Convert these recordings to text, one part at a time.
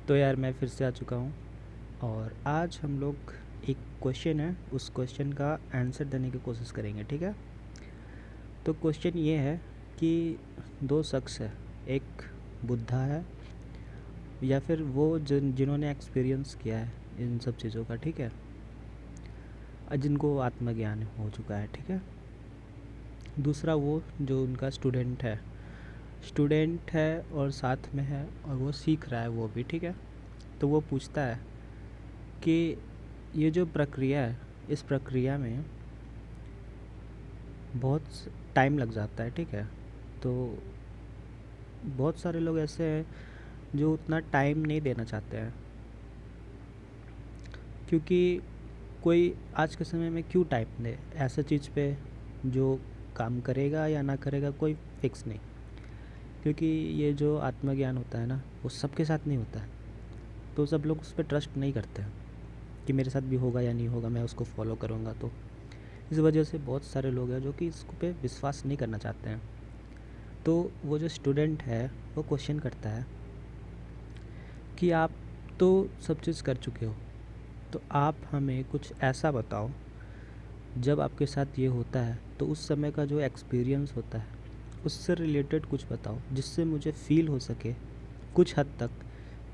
तो यार मैं फिर से आ चुका हूँ और आज हम लोग एक क्वेश्चन है, उस क्वेश्चन का आंसर देने की कोशिश करेंगे। ठीक है। तो क्वेश्चन ये है कि दो शख्स है, एक बुद्धा है या फिर वो जिन्होंने एक्सपीरियंस किया है इन सब चीज़ों का। ठीक है। जिनको आत्मज्ञान हो चुका है। ठीक है। दूसरा वो जो उनका स्टूडेंट है और साथ में है और वो सीख रहा है वो भी। ठीक है। तो वो पूछता है कि ये जो प्रक्रिया है, इस प्रक्रिया में बहुत टाइम लग जाता है। ठीक है। तो बहुत सारे लोग ऐसे हैं जो उतना टाइम नहीं देना चाहते हैं, क्योंकि कोई आज के समय में क्यों टाइम दे ऐसे चीज़ पे जो काम करेगा या ना करेगा, कोई फिक्स नहीं। क्योंकि ये जो आत्मज्ञान होता है ना, वो सबके साथ नहीं होता है। तो सब लोग उस पर ट्रस्ट नहीं करते हैं कि मेरे साथ भी होगा या नहीं होगा, मैं उसको फॉलो करूँगा। तो इस वजह से बहुत सारे लोग हैं जो कि इस पे विश्वास नहीं करना चाहते हैं। तो वो जो स्टूडेंट है वो क्वेश्चन करता है कि आप तो सब चीज़ कर चुके हो, तो आप हमें कुछ ऐसा बताओ जब आपके साथ ये होता है तो उस समय का जो एक्सपीरियंस होता है उससे रिलेटेड कुछ बताओ, जिससे मुझे फ़ील हो सके कुछ हद तक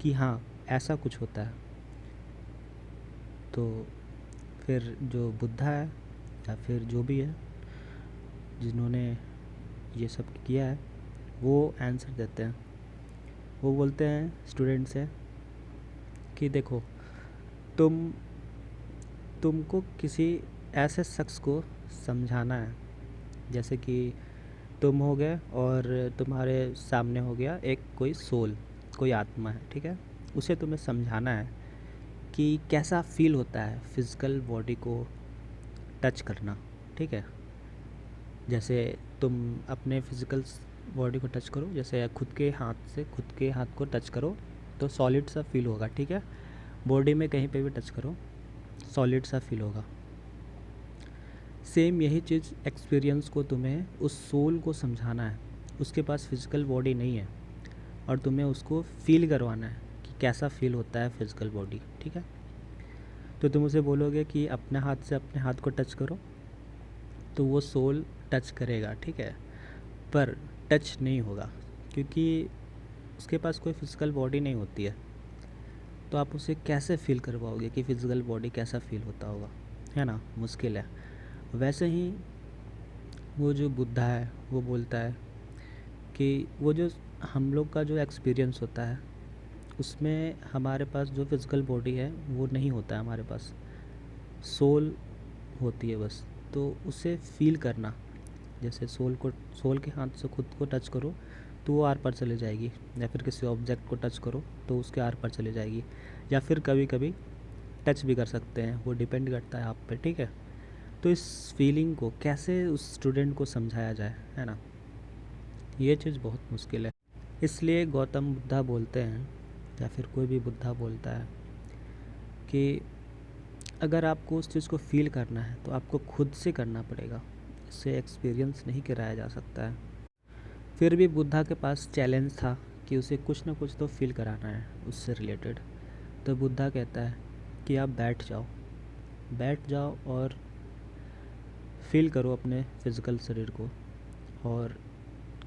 कि हाँ ऐसा कुछ होता है। तो फिर जो बुद्धा है या फिर जो भी है जिन्होंने ये सब किया है, वो आंसर देते हैं। वो बोलते हैं स्टूडेंट से कि देखो, तुम तुमको किसी ऐसे शख्स को समझाना है, जैसे कि तुम हो गए और तुम्हारे सामने हो गया एक कोई सोल, कोई आत्मा है। ठीक है। उसे तुम्हें समझाना है कि कैसा फ़ील होता है फिज़िकल बॉडी को टच करना। ठीक है। जैसे तुम अपने फिज़िकल बॉडी को टच करो, जैसे खुद के हाथ से खुद के हाथ को टच करो तो सॉलिड सा फील होगा। ठीक है। बॉडी में कहीं पे भी टच करो, सॉलिड सा फील होगा। सेम यही चीज़ एक्सपीरियंस को तुम्हें उस सोल को समझाना है। उसके पास फिज़िकल बॉडी नहीं है और तुम्हें उसको फ़ील करवाना है कि कैसा फ़ील होता है फिज़िकल बॉडी। ठीक है। तो तुम उसे बोलोगे कि अपने हाथ से अपने हाथ को टच करो, तो वो सोल टच करेगा। ठीक है। पर टच नहीं होगा, क्योंकि उसके पास कोई फिज़िकल बॉडी नहीं होती है। तो आप उसे कैसे फ़ील करवाओगे कि फ़िज़िकल बॉडी कैसा फ़ील होता होगा, है ना? मुश्किल है। वैसे ही वो जो बुद्धा है वो बोलता है कि वो जो हम लोग का जो एक्सपीरियंस होता है उसमें हमारे पास जो फिज़िकल बॉडी है वो नहीं होता है, हमारे पास सोल होती है बस। तो उसे फ़ील करना, जैसे सोल के हाथ से खुद को टच करो तो वो आर पार चले जाएगी, या फिर किसी ऑब्जेक्ट को टच करो तो उसके आर पार चले जाएगी, या फिर कभी कभी टच भी कर सकते हैं, वो डिपेंड करता है आप पे। ठीक है। तो इस फीलिंग को कैसे उस स्टूडेंट को समझाया जाए, है ना? ये चीज़ बहुत मुश्किल है। इसलिए गौतम बुद्धा बोलते हैं या फिर कोई भी बुद्धा बोलता है कि अगर आपको उस चीज़ को फ़ील करना है तो आपको खुद से करना पड़ेगा, इससे एक्सपीरियंस नहीं कराया जा सकता है। फिर भी बुद्धा के पास चैलेंज था कि उसे कुछ ना कुछ तो फ़ील कराना है उससे रिलेटेड। तो बुद्धा कहता है कि आप बैठ जाओ और फ़ील करो अपने फ़िज़िकल शरीर को, और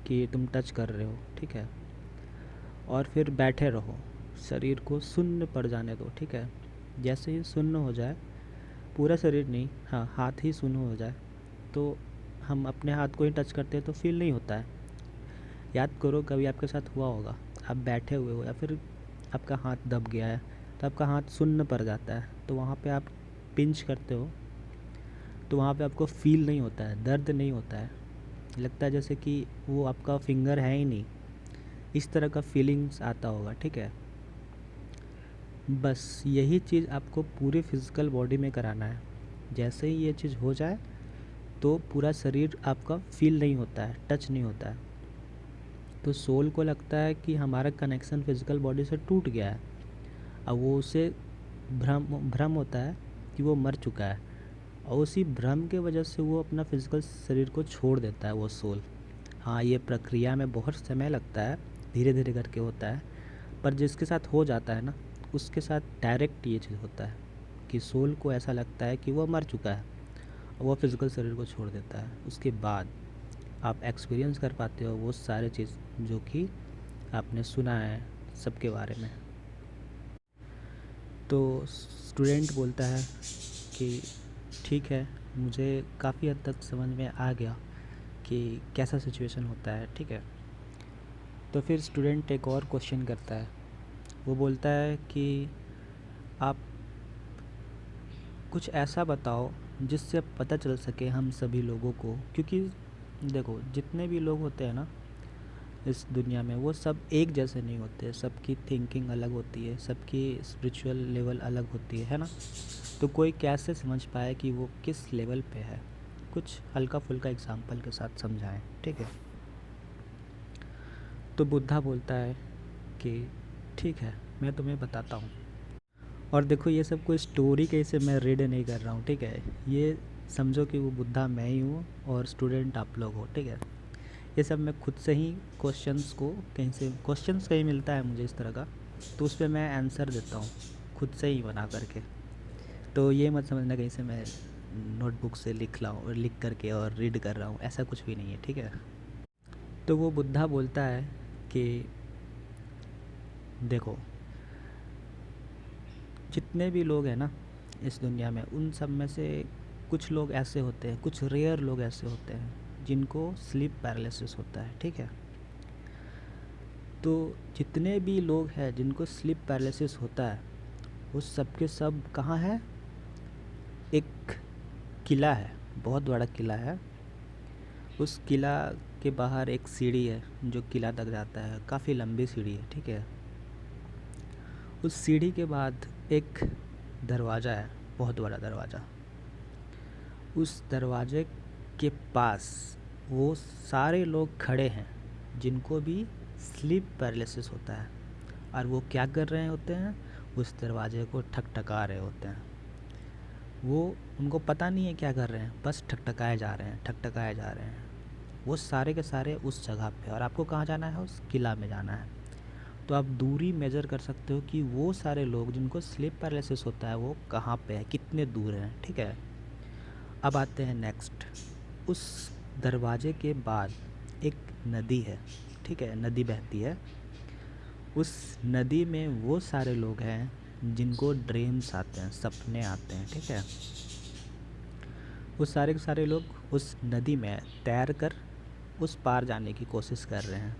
कि तुम टच कर रहे हो। ठीक है। और फिर बैठे रहो, शरीर को शून्य पड़ जाने दो। ठीक है। जैसे ही शून्य हो जाए, पूरा शरीर नहीं, हाँ हाथ ही शून्य हो जाए, तो हम अपने हाथ को ही टच करते हैं तो फील नहीं होता है। याद करो कभी आपके साथ हुआ होगा, आप बैठे हुए हो या फिर आपका हाथ दब गया है तो आपका हाथ शून्य पड़ जाता है, तो वहाँ पे आप पिंच करते हो तो वहाँ पे आपको फ़ील नहीं होता है, दर्द नहीं होता है, लगता है जैसे कि वो आपका फिंगर है ही नहीं। इस तरह का फीलिंग्स आता होगा। ठीक है। बस यही चीज़ आपको पूरी फिज़िकल बॉडी में कराना है। जैसे ही ये चीज़ हो जाए तो पूरा शरीर आपका फ़ील नहीं होता है, टच नहीं होता है। तो सोल को लगता है कि हमारा कनेक्शन फिज़िकल बॉडी से टूट गया है। अब वो उसे भ्रम भ्रम होता है कि वो मर चुका है, और उसी भ्रम के वजह से वो अपना फिज़िकल शरीर को छोड़ देता है वो सोल। हाँ, ये प्रक्रिया में बहुत समय लगता है, धीरे धीरे करके होता है, पर जिसके साथ हो जाता है ना, उसके साथ डायरेक्ट ये चीज़ होता है कि सोल को ऐसा लगता है कि वो मर चुका है, वो फिज़िकल शरीर को छोड़ देता है। उसके बाद आप एक्सपीरियंस कर पाते हो वो सारे चीज़ जो कि आपने सुना है सबके बारे में। तो स्टूडेंट बोलता है कि ठीक है, मुझे काफ़ी हद तक समझ में आ गया कि कैसा सिचुएशन होता है, ठीक है। तो फिर स्टूडेंट एक और क्वेश्चन करता है। वो बोलता है कि आप कुछ ऐसा बताओ जिससे पता चल सके हम सभी लोगों को, क्योंकि देखो जितने भी लोग होते हैं ना इस दुनिया में, वो सब एक जैसे नहीं होते, सबकी थिंकिंग अलग होती है, सबकी स्पिरिचुअल लेवल अलग होती है ना। तो कोई कैसे समझ पाए कि वो किस लेवल पे है, कुछ हल्का फुल्का एग्जांपल के साथ समझाएं, ठीक है। तो बुद्धा बोलता है कि ठीक है, मैं तुम्हें बताता हूँ। और देखो ये सब कोई स्टोरी कैसे मैं रीड नहीं कर रहा हूँ, ठीक है। ये समझो कि वो बुद्धा मैं ही हूँ और स्टूडेंट आप लोग हो, ठीक है। ये सब मैं खुद से ही क्वेश्चंस को कहीं से, क्वेश्चंस कहीं मिलता है मुझे इस तरह का, तो उस पर मैं आंसर देता हूँ खुद से ही बना करके। तो ये मत समझना कहीं से मैं नोटबुक से लिख रहा हूँ और लिख करके और रीड कर रहा हूँ, ऐसा कुछ भी नहीं है, ठीक है। तो वो बुद्धा बोलता है कि देखो जितने भी लोग हैं ना इस दुनिया में, उन सब में से कुछ लोग ऐसे होते हैं, कुछ रेयर लोग ऐसे होते हैं जिनको स्लीप पैरालिसिस होता है, ठीक है। तो जितने भी लोग हैं जिनको स्लीप पैरालिसिस होता है, वो सब के सब कहाँ है, एक किला है, बहुत बड़ा किला है। उस किला के बाहर एक सीढ़ी है जो किला तक जाता है, काफ़ी लंबी सीढ़ी है, ठीक है। उस सीढ़ी के बाद एक दरवाज़ा है, बहुत बड़ा दरवाज़ा। उस दरवाजे के पास वो सारे लोग खड़े हैं जिनको भी स्लीप पैरालिसिस होता है, और वो क्या कर रहे होते हैं, उस दरवाजे को ठकठका रहे होते हैं। वो उनको पता नहीं है क्या कर रहे हैं, बस ठकठकाए जा रहे हैं, ठकठकाए जा रहे हैं। वो सारे के सारे उस जगह पे, और आपको कहाँ जाना है, उस किला में जाना है। तो आप दूरी मेज़र कर सकते हो कि वो सारे लोग जिनको स्लीप पैरालिसिस होता है वो कहाँ पे है, कितने दूर हैं, ठीक है। अब आते हैं नेक्स्ट। उस दरवाजे के बाद एक नदी है, ठीक है, नदी बहती है। उस नदी में वो सारे लोग हैं जिनको ड्रीम्स आते हैं, सपने आते हैं, ठीक है। वो सारे के सारे लोग उस नदी में तैर कर उस पार जाने की कोशिश कर रहे हैं,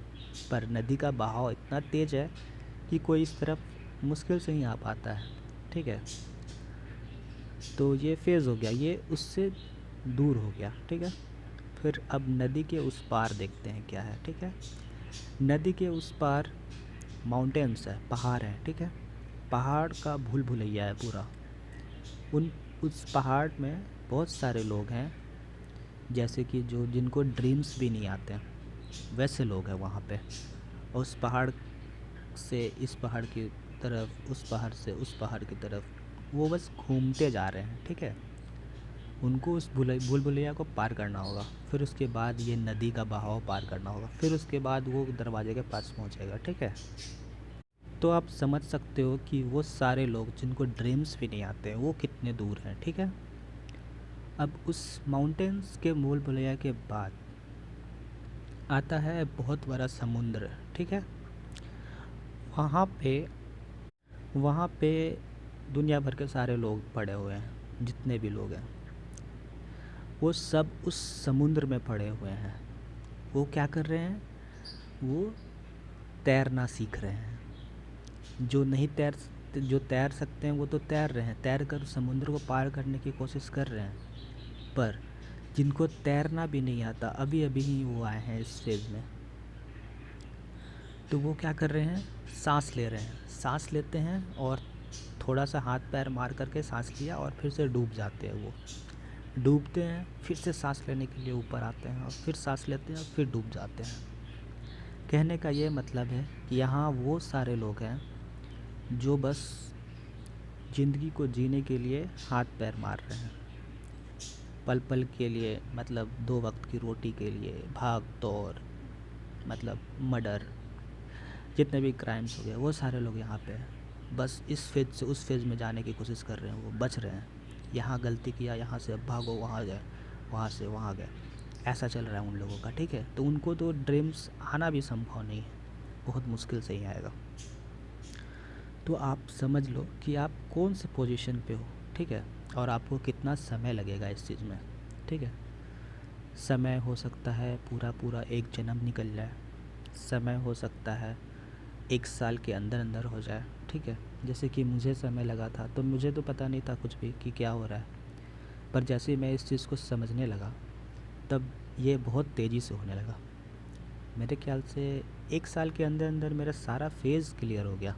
पर नदी का बहाव इतना तेज़ है कि कोई इस तरफ मुश्किल से ही आ पाता है, ठीक है। तो ये फेज़ हो गया, ये उससे दूर हो गया, ठीक है। फिर अब नदी के उस पार देखते हैं क्या है, ठीक है। नदी के उस पार माउंटेन्स है, पहाड़ है, ठीक है। पहाड़ का भूल भुलैया है पूरा। उस पहाड़ में बहुत सारे लोग हैं, जैसे कि जो जिनको ड्रीम्स भी नहीं आते हैं, वैसे लोग हैं वहाँ पे। और उस पहाड़ से इस पहाड़ की तरफ, उस पहाड़ से उस पहाड़ की तरफ वो बस घूमते जा रहे हैं, ठीक है। उनको उस भूल भुलैया को पार करना होगा, फिर उसके बाद ये नदी का बहाव पार करना होगा, फिर उसके बाद वो दरवाजे के पास पहुँचेगा, ठीक है। तो आप समझ सकते हो कि वो सारे लोग जिनको ड्रीम्स भी नहीं आते हैं वो कितने दूर हैं, ठीक है। अब उस माउंटेन्स के भूल भुलैया के बाद आता है बहुत बड़ा समुद्र, ठीक है। वहाँ पे वहाँ पे दुनिया भर के सारे लोग पड़े हुए हैं, जितने भी लोग हैं वो सब उस समुद्र में पड़े हुए हैं। वो क्या कर रहे हैं, वो तैरना सीख रहे हैं। जो तैर सकते हैं वो तो तैर रहे हैं, तैर कर समुद्र को पार करने की कोशिश कर रहे हैं। पर जिनको तैरना भी नहीं आता, अभी अभी ही वो आए हैं इस फेज़ में, तो वो क्या कर रहे हैं, सांस ले रहे हैं। सांस लेते हैं और थोड़ा सा हाथ पैर मार करके सांस लिया और फिर से डूब जाते हैं। वो डूबते हैं, फिर से सांस लेने के लिए ऊपर आते हैं और फिर सांस लेते हैं और फिर डूब जाते हैं। कहने का ये मतलब है कि यहाँ वो सारे लोग हैं जो बस ज़िंदगी को जीने के लिए हाथ पैर मार रहे हैं, पल पल के लिए, मतलब 2 वक्त की रोटी के लिए भाग दौड़, मतलब मर्डर, जितने भी क्राइम्स हो गए वो सारे लोग यहाँ पे हैं। बस इस फेज से उस फेज में जाने की कोशिश कर रहे हैं, वो बच रहे हैं। यहाँ गलती किया, यहाँ से अब भागो, वहाँ गए, वहाँ से वहाँ गए, ऐसा चल रहा है उन लोगों का, ठीक है। तो उनको तो ड्रीम्स आना भी संभव नहीं है, बहुत मुश्किल से ही आएगा। तो आप समझ लो कि आप कौन से पोजीशन पे हो, ठीक है, और आपको कितना समय लगेगा इस चीज़ में, ठीक है। समय हो सकता है पूरा पूरा एक जन्म निकल जाए, समय हो सकता है 1 साल के अंदर अंदर हो जाए, ठीक है। जैसे कि मुझे समय लगा था, तो मुझे तो पता नहीं था कुछ भी कि क्या हो रहा है, पर जैसे ही मैं इस चीज़ को समझने लगा तब ये बहुत तेज़ी से होने लगा। मेरे ख्याल से 1 साल के अंदर अंदर मेरा सारा फेज़ क्लियर हो गया।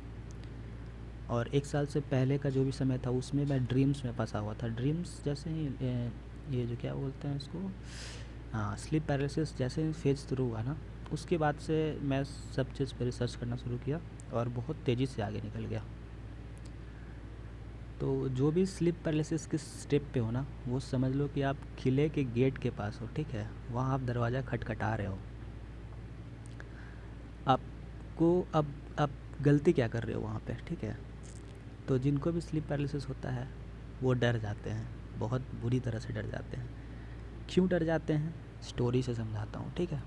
और 1 साल से पहले का जो भी समय था उसमें मैं ड्रीम्स में फंसा हुआ था। ड्रीम्स जैसे ही ये जो क्या बोलते हैं इसको, हाँ, स्लीप पैरालिसिस जैसे ही फेज़ शुरू हुआ ना, उसके बाद से मैं सब चीज़ पे रिसर्च करना शुरू किया और बहुत तेज़ी से आगे निकल गया। तो जो भी स्लीप पैरालिसिस के स्टेप पे हो ना, वो समझ लो कि आप किले के गेट के पास हो, ठीक है, वहाँ आप दरवाज़ा खटखटा रहे हो। आपको अब आप गलती क्या कर रहे हो वहाँ पे, ठीक है। तो जिनको भी स्लीप पैरालिसिस होता है वो डर जाते हैं, बहुत बुरी तरह से डर जाते हैं। क्यों डर जाते हैं, स्टोरी से समझाता हूँ, ठीक है।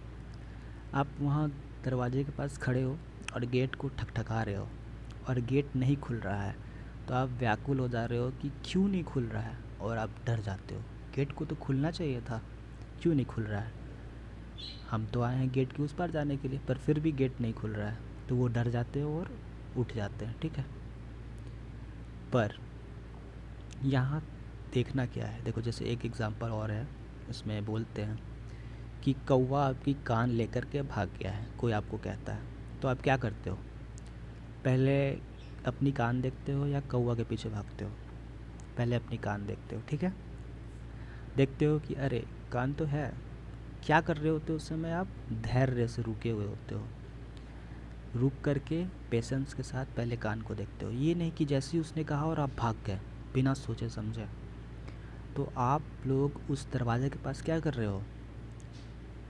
आप वहाँ दरवाजे के पास खड़े हो और गेट को ठकठका रहे हो और गेट नहीं खुल रहा है, तो आप व्याकुल हो जा रहे हो कि क्यों नहीं खुल रहा है, और आप डर जाते हो। गेट को तो खुलना चाहिए था, क्यों नहीं खुल रहा है, हम तो आए हैं गेट के उस पार जाने के लिए, पर फिर भी गेट नहीं खुल रहा है। तो वो डर जाते हो और उठ जाते हैं, ठीक है। पर यहाँ देखना क्या है, देखो जैसे एक एग्ज़ाम्पल और है, इसमें बोलते हैं कि कौवा आपकी कान लेकर के भाग गया है, कोई आपको कहता है, तो आप क्या करते हो, पहले अपनी कान देखते हो या कौवा के पीछे भागते हो? पहले अपनी कान देखते हो, ठीक है। देखते हो कि अरे कान तो है, क्या कर रहे होते हो उस समय, आप धैर्य से रुके हुए होते हो, रुक करके पेशेंस के साथ पहले कान को देखते हो। ये नहीं कि जैसे ही उसने कहा और आप भाग गए बिना सोचे समझे। तो आप लोग उस दरवाजे के पास क्या कर रहे हो,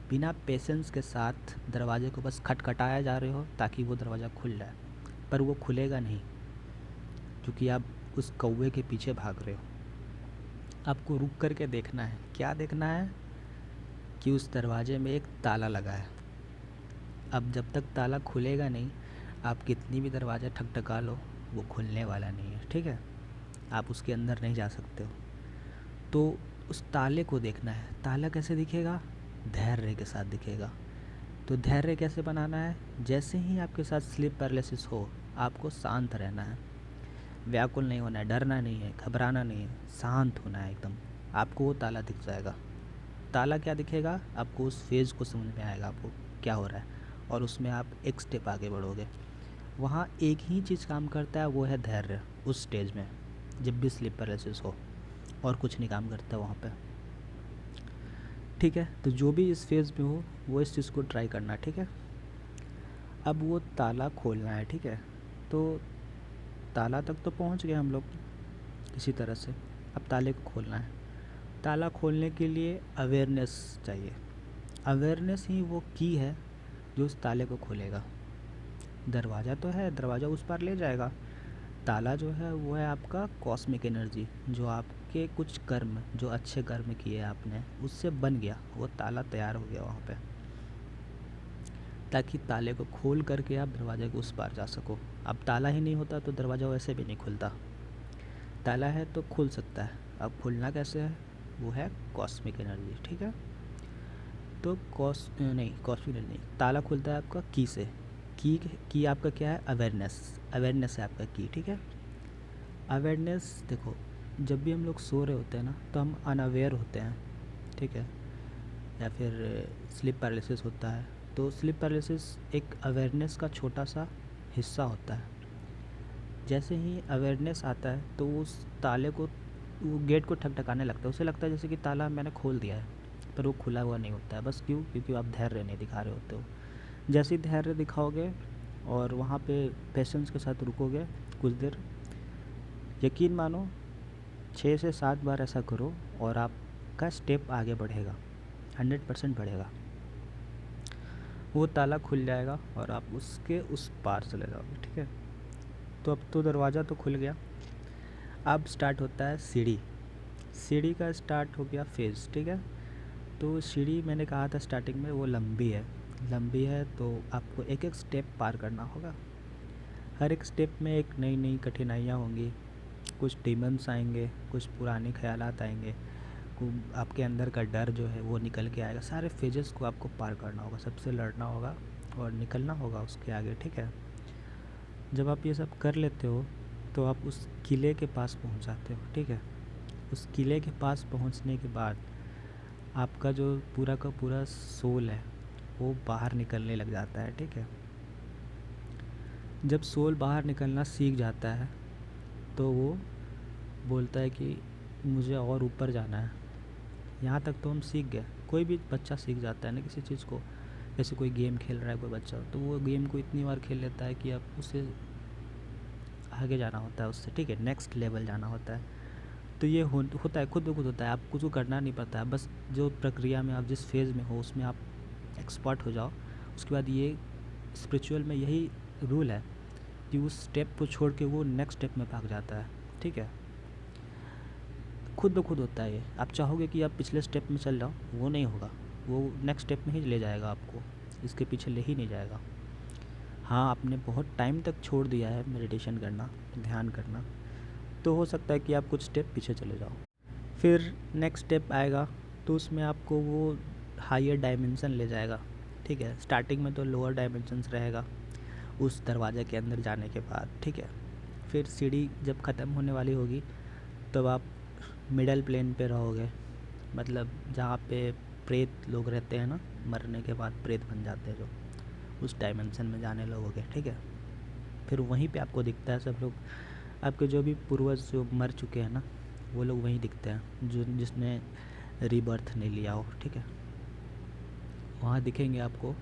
बिना पेशेंस के साथ दरवाजे को बस खटखटाया जा रहे हो ताकि वो दरवाज़ा खुल जाए, पर वो खुलेगा नहीं क्योंकि आप उस कौवे के पीछे भाग रहे हो। आपको रुक करके देखना है, क्या देखना है कि उस दरवाजे में एक ताला लगा है। अब जब तक ताला खुलेगा नहीं, आप कितनी भी दरवाज़ा ठकठका लो वो खुलने वाला नहीं है, ठीक है। आप उसके अंदर नहीं जा सकते हो। तो उस ताले को देखना है। ताला कैसे दिखेगा, धैर्य के साथ दिखेगा। तो धैर्य कैसे बनाना है, जैसे ही आपके साथ स्लीप पैरालिसिस हो आपको शांत रहना है, व्याकुल नहीं होना है, डरना नहीं है, घबराना नहीं है, शांत होना है एकदम। आपको वो ताला दिख जाएगा। ताला क्या दिखेगा, आपको उस फेज़ को समझ में आएगा आपको क्या हो रहा है, और उसमें आप एक स्टेप आगे बढ़ोगे। वहाँ एक ही चीज़ काम करता है, वो है धैर्य। उस स्टेज में जब भी स्लीप पैरालिसिस हो, और कुछ नहीं काम करता वहाँ पे, ठीक है। तो जो भी इस फेज़ में हो वो इस चीज़ को ट्राई करना, ठीक है। अब वो ताला खोलना है, ठीक है। तो ताला तक तो पहुँच गए हम लोग किसी तरह से, अब ताले को खोलना है। ताला खोलने के लिए अवेयरनेस चाहिए। अवेयरनेस ही वो की है जो उस ताले को खोलेगा। दरवाज़ा तो है, दरवाज़ा उस पार ले जाएगा। ताला जो है वो है आपका कॉस्मिक एनर्जी, जो आपके कुछ कर्म, जो अच्छे कर्म किए आपने, उससे बन गया वो ताला, तैयार हो गया वहाँ पे, ताकि ताले को खोल करके आप दरवाजे के उस पार जा सको। अब ताला ही नहीं होता तो दरवाज़ा वैसे भी नहीं खुलता। ताला है तो खुल सकता है। अब खुलना कैसे है, वो है कॉस्मिक एनर्जी, ठीक है। तो कॉस्मिक एनर्जी, ताला खुलता है आपका की से। की आपका क्या है, अवेयरनेस। अवेयरनेस है आपका की, ठीक है। अवेयरनेस देखो, जब भी हम लोग सो रहे होते हैं ना तो हम अनअवेयर होते हैं, ठीक है, या फिर स्लीप पैरालिसिस होता है। तो स्लीप पैरालिसिस एक अवेयरनेस का छोटा सा हिस्सा होता है। जैसे ही अवेयरनेस आता है तो उस ताले को, वो गेट को ठकठकाने लगता है, उसे लगता है जैसे कि ताला मैंने खोल दिया है, पर वो खुला हुआ नहीं होता है। बस क्यों, क्योंकि आप धैर्य नहीं दिखा रहे होते हो। जैसे ही धैर्य दिखाओगे और वहाँ पे पेशेंस के साथ रुकोगे कुछ देर, यकीन मानो 6 से 7 बार ऐसा करो और आपका स्टेप आगे बढ़ेगा, 100% बढ़ेगा। वो ताला खुल जाएगा और आप उसके उस पार चले जाओगे, ठीक है। तो अब तो दरवाज़ा तो खुल गया। अब स्टार्ट होता है सीढ़ी। सीढ़ी का स्टार्ट हो गया फेज़, ठीक है। तो सीढ़ी मैंने कहा था स्टार्टिंग में वो लंबी है तो आपको एक एक स्टेप पार करना होगा। हर एक स्टेप में एक नई नई कठिनाइयाँ होंगी, कुछ डीमंस आएंगे, कुछ पुराने ख्यालात आएंगे, आपके अंदर का डर जो है वो निकल के आएगा। सारे फेजेस को आपको पार करना होगा, सबसे लड़ना होगा और निकलना होगा उसके आगे, ठीक है। जब आप ये सब कर लेते हो तो आप उस किले के पास पहुंच जाते हो, ठीक है। उस किले के पास पहुंचने के बाद आपका जो पूरा का पूरा सोल है वो बाहर निकलने लग जाता है, ठीक है। जब सोल बाहर निकलना सीख जाता है तो वो बोलता है कि मुझे और ऊपर जाना है। यहाँ तक तो हम सीख गए, कोई भी बच्चा सीख जाता है ना किसी चीज़ को। जैसे कोई गेम खेल रहा है कोई बच्चा, तो वो गेम को इतनी बार खेल लेता है कि अब उसे आगे जाना होता है उससे, ठीक है, नेक्स्ट लेवल जाना होता है। तो ये होता है, खुद ब खुद होता है, आपको कुछ करना नहीं पड़ता है। बस जो प्रक्रिया में आप जिस फेज़ में हो उसमें आप एक्सपर्ट हो जाओ। उसके बाद ये स्पिरिचुअल में यही रूल है कि उस स्टेप को छोड़ के वो नेक्स्ट स्टेप में भाग जाता है, ठीक है। खुद ब खुद होता है ये। आप चाहोगे कि आप पिछले स्टेप में चल जाओ, वो नहीं होगा, वो नेक्स्ट स्टेप में ही ले जाएगा आपको, इसके पीछे ले ही नहीं जाएगा। हाँ, आपने बहुत टाइम तक छोड़ दिया है मेडिटेशन करना, ध्यान करना, तो हो सकता है कि आप कुछ स्टेप पीछे चले जाओ। फिर नेक्स्ट स्टेप आएगा तो उसमें आपको वो हायर डायमेंशन ले जाएगा, ठीक है। स्टार्टिंग में तो लोअर डायमेंशंस रहेगा उस दरवाज़े के अंदर जाने के बाद, ठीक है। फिर सीढ़ी जब ख़त्म होने वाली होगी तब आप मिडल प्लेन पे रहोगे, मतलब जहाँ पे प्रेत लोग रहते हैं ना, मरने के बाद प्रेत बन जाते हैं जो, उस डायमेंशन में जाने लगोगे, ठीक है। फिर वहीं पे आपको दिखता है सब लोग, आपके जो भी पूर्वज जो मर चुके हैं ना, वो लोग वहीं दिखते हैं, जो जिसने रीबर्थ नहीं लिया हो, ठीक है, वहाँ दिखेंगे आपको।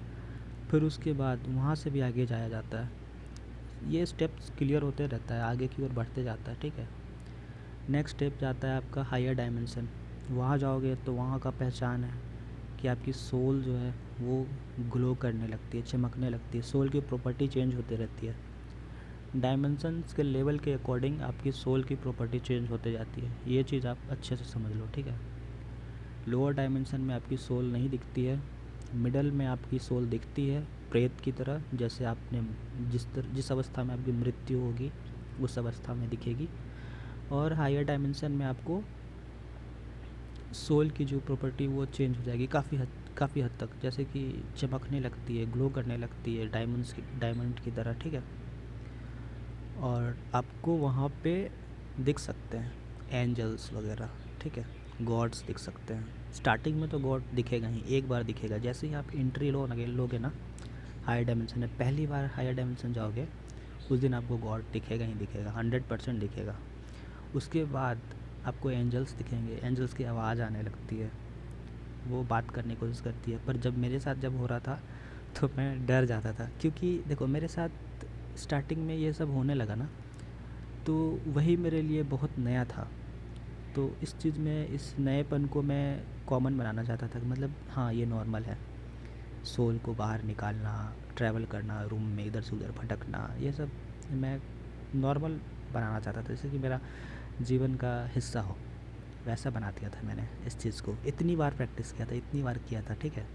फिर उसके बाद वहाँ से भी आगे जाया जाता है। ये स्टेप्स क्लियर होते रहता है, आगे की ओर बढ़ते जाता है, ठीक है। नेक्स्ट स्टेप जाता है आपका हायर डायमेंशन। वहाँ जाओगे तो वहाँ का पहचान है कि आपकी सोल जो है वो ग्लो करने लगती है, चमकने लगती है। सोल की प्रॉपर्टी चेंज होती रहती है, डायमेंशंस के लेवल के अकॉर्डिंग आपकी सोल की प्रॉपर्टी चेंज होते जाती है। ये चीज़ आप अच्छे से समझ लो, ठीक है। लोअर डायमेंशन में आपकी सोल नहीं दिखती है, मिडल में आपकी सोल दिखती है प्रेत की तरह, जैसे आपने जिस अवस्था में आपकी मृत्यु होगी उस अवस्था में दिखेगी। और हायर डायमेंशन में आपको सोल की जो प्रॉपर्टी वो चेंज हो जाएगी काफ़ी हद तक, जैसे कि चमकने लगती है, ग्लो करने लगती है डायमंड की तरह, ठीक है। और आपको वहाँ पे दिख सकते हैं एंजल्स वगैरह, ठीक है, गॉड्स दिख सकते हैं। स्टार्टिंग में तो गॉड दिखेगा ही, एक बार दिखेगा। जैसे ही आप एंट्री लोगे ना हायर डायमेंशन में, पहली बार हायर डायमेंशन जाओगे उस दिन आपको गॉड दिखेगा ही दिखेगा, 100% दिखेगा। उसके बाद आपको एंजल्स दिखेंगे, एंजल्स की आवाज़ आने लगती है, वो बात करने की कोशिश करती है। पर जब मेरे साथ जब हो रहा था तो मैं डर जाता था, क्योंकि देखो मेरे साथ स्टार्टिंग में ये सब होने लगा ना, तो वही मेरे लिए बहुत नया था। तो इस चीज़ में, इस नएपन को मैं कॉमन बनाना चाहता था, मतलब हाँ ये नॉर्मल है, सोल को बाहर निकालना, ट्रैवल करना, रूम में इधर से उधर भटकना, ये सब मैं नॉर्मल बनाना चाहता था, जैसे कि मेरा जीवन का हिस्सा हो, वैसा बना दिया था मैंने इस चीज़ को। इतनी बार प्रैक्टिस किया था, इतनी बार किया था, ठीक है।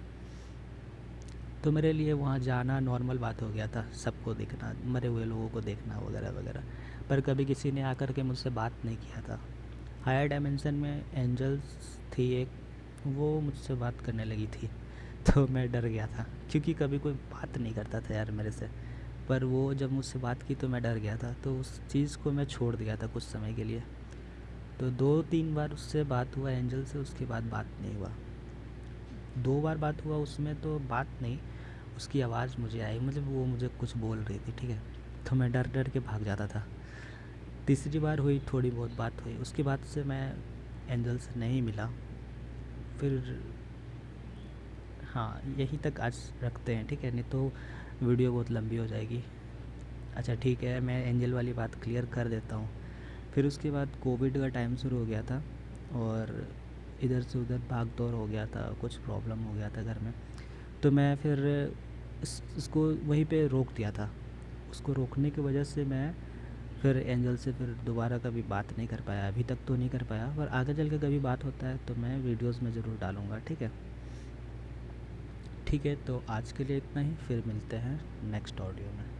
तो मेरे लिए वहाँ जाना नॉर्मल बात हो गया था, सबको देखना, मरे हुए लोगों को देखना वगैरह वगैरह। पर कभी किसी ने आकर के मुझसे बात नहीं किया था। हायर डायमेंशन में एंजल्स थी एक, वो मुझसे बात करने लगी थी, तो मैं डर गया था, क्योंकि कभी कोई बात नहीं करता था यार मेरे से। पर वो जब मुझसे बात की तो मैं डर गया था, तो उस चीज़ को मैं छोड़ दिया था कुछ समय के लिए। तो 2-3 बार उससे बात हुआ एंजल से, उसके बाद बात नहीं हुआ। 2 बार बात हुआ, उसमें तो बात नहीं, उसकी आवाज़ मुझे आई, मतलब वो मुझे कुछ बोल रही थी, ठीक है। तो मैं डर डर के भाग जाता था। तीसरी बार हुई, थोड़ी बहुत बात हुई, उसके बाद से मैं एंजल से नहीं मिला। फिर हाँ, यहीं तक आज रखते हैं, ठीक है, नहीं तो वीडियो बहुत लंबी हो जाएगी। अच्छा ठीक है, मैं एंजल वाली बात क्लियर कर देता हूँ। फिर उसके बाद कोविड का टाइम शुरू हो गया था और इधर से उधर भाग दौड़ हो गया था, कुछ प्रॉब्लम हो गया था घर में। तो मैं फिर इसको वहीं पे रोक दिया था। उसको रोकने की वजह से मैं फिर एंजल से फिर दोबारा कभी बात नहीं कर पाया, अभी तक तो नहीं कर पाया, पर आगे चल के कभी बात होता है तो मैं वीडियोस में ज़रूर डालूँगा। ठीक है, ठीक है, तो आज के लिए इतना ही, फिर मिलते हैं नेक्स्ट ऑडियो में।